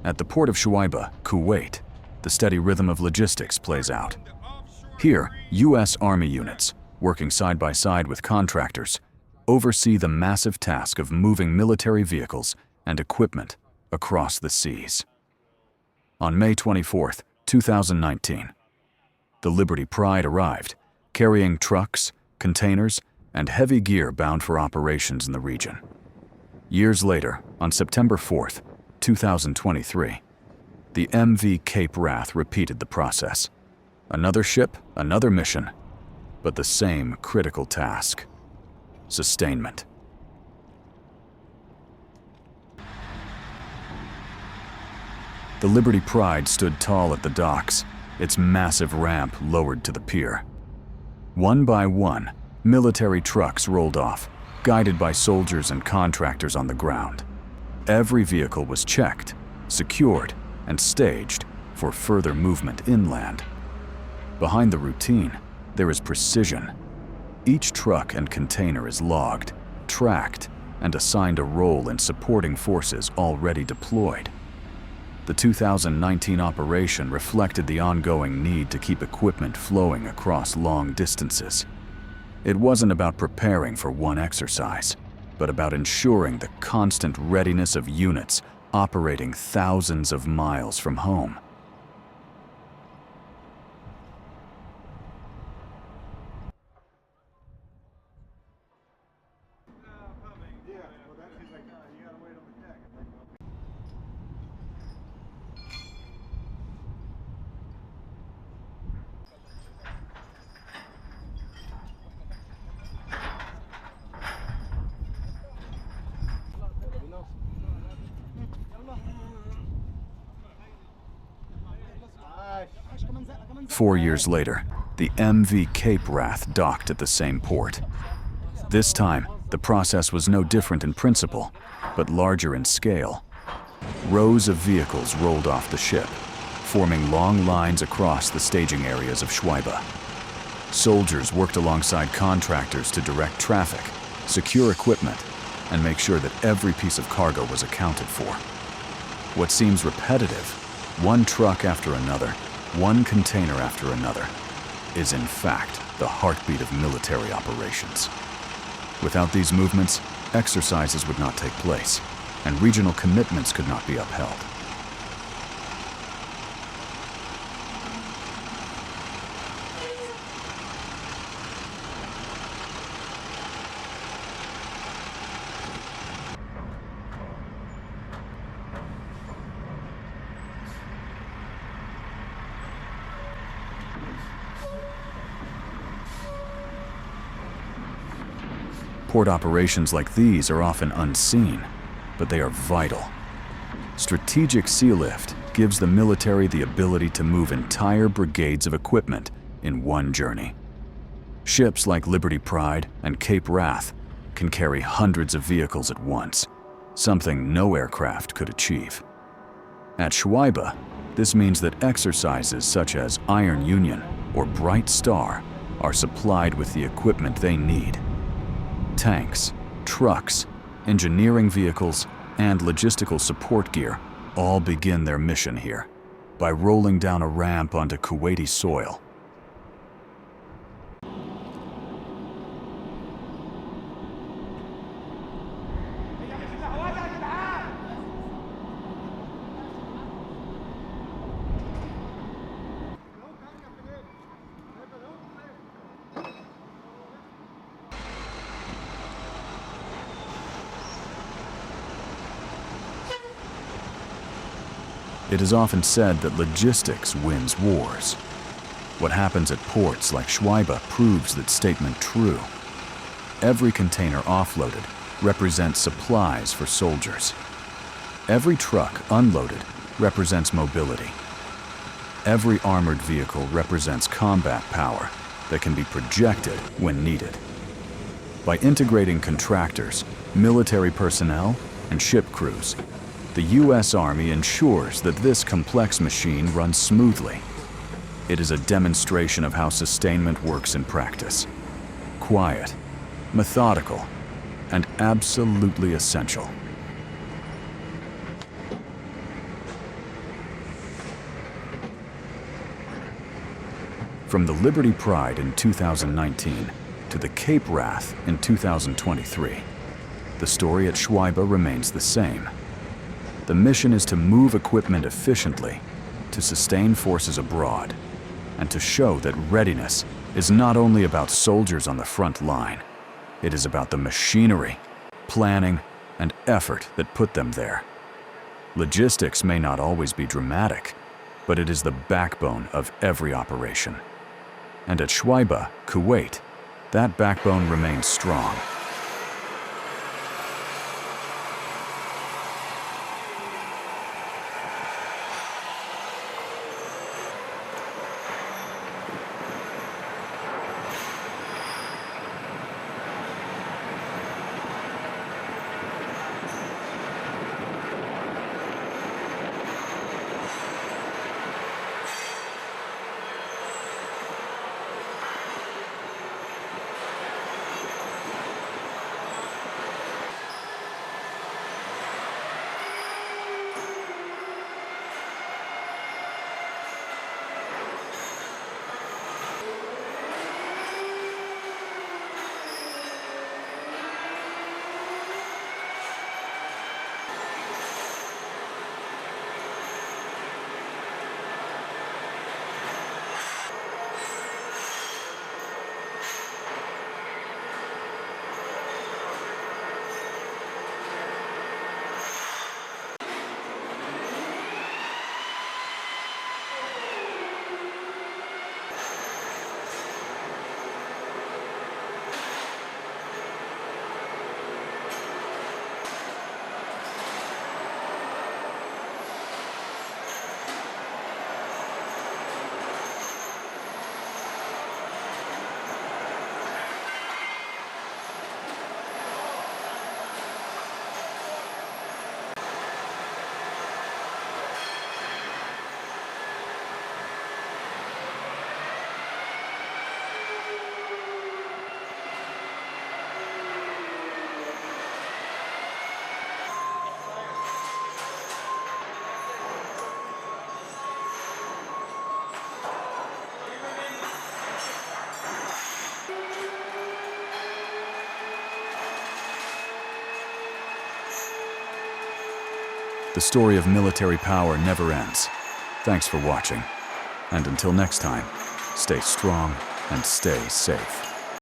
At the port of Shuaiba, Kuwait, the steady rhythm of logistics plays out. Here, U.S. Army units, working side by side with contractors, oversee the massive task of moving military vehicles and equipment across the seas. On May 24, 2019, the Liberty Pride arrived, carrying trucks, containers, and heavy gear bound for operations in the region. Years later, on September 4, 2023, the MV Cape Wrath repeated the process. Another ship, another mission, but the same critical task: sustainment. The Liberty Pride stood tall at the docks, its massive ramp lowered to the pier. One by one, military trucks rolled off, guided by soldiers and contractors on the ground. Every vehicle was checked, secured, and staged for further movement inland. Behind the routine, there is precision. Each truck and container is logged, tracked, and assigned a role in supporting forces already deployed. The 2019 operation reflected the ongoing need to keep equipment flowing across long distances. It wasn't about preparing for one exercise, but about ensuring the constant readiness of units operating thousands of miles from home. Four years later, the MV Cape Wrath docked at the same port. This time, the process was no different in principle, but larger in scale. Rows of vehicles rolled off the ship, forming long lines across the staging areas of Shuaiba. Soldiers worked alongside contractors to direct traffic, secure equipment, and make sure that every piece of cargo was accounted for. What seems repetitive, one truck after another, one container after another, is in fact the heartbeat of military operations. Without these movements, exercises would not take place, and regional commitments could not be upheld. Port operations like these are often unseen, but they are vital. Strategic Sealift gives the military the ability to move entire brigades of equipment in one journey. Ships like Liberty Pride and Cape Wrath can carry hundreds of vehicles at once, something no aircraft could achieve. At Shuaiba, this means that exercises such as Iron Union or Bright Star are supplied with the equipment they need. Tanks, trucks, engineering vehicles, and logistical support gear all begin their mission here by rolling down a ramp onto Kuwaiti soil. It is often said that logistics wins wars. What happens at ports like Shuaiba proves that statement true. Every container offloaded represents supplies for soldiers. Every truck unloaded represents mobility. Every armored vehicle represents combat power that can be projected when needed. By integrating contractors, military personnel, and ship crews, the U.S. Army ensures that this complex machine runs smoothly. It is a demonstration of how sustainment works in practice. Quiet, methodical, and absolutely essential. From the Liberty Pride in 2019 to the Cape Wrath in 2023, the story at Shuaiba remains the same. The mission is to move equipment efficiently, to sustain forces abroad, and to show that readiness is not only about soldiers on the front line, it is about the machinery, planning, and effort that put them there. Logistics may not always be dramatic, but it is the backbone of every operation. And at Shuaiba, Kuwait, that backbone remains strong. The story of military power never ends. Thanks for watching. And until next time, stay strong and stay safe.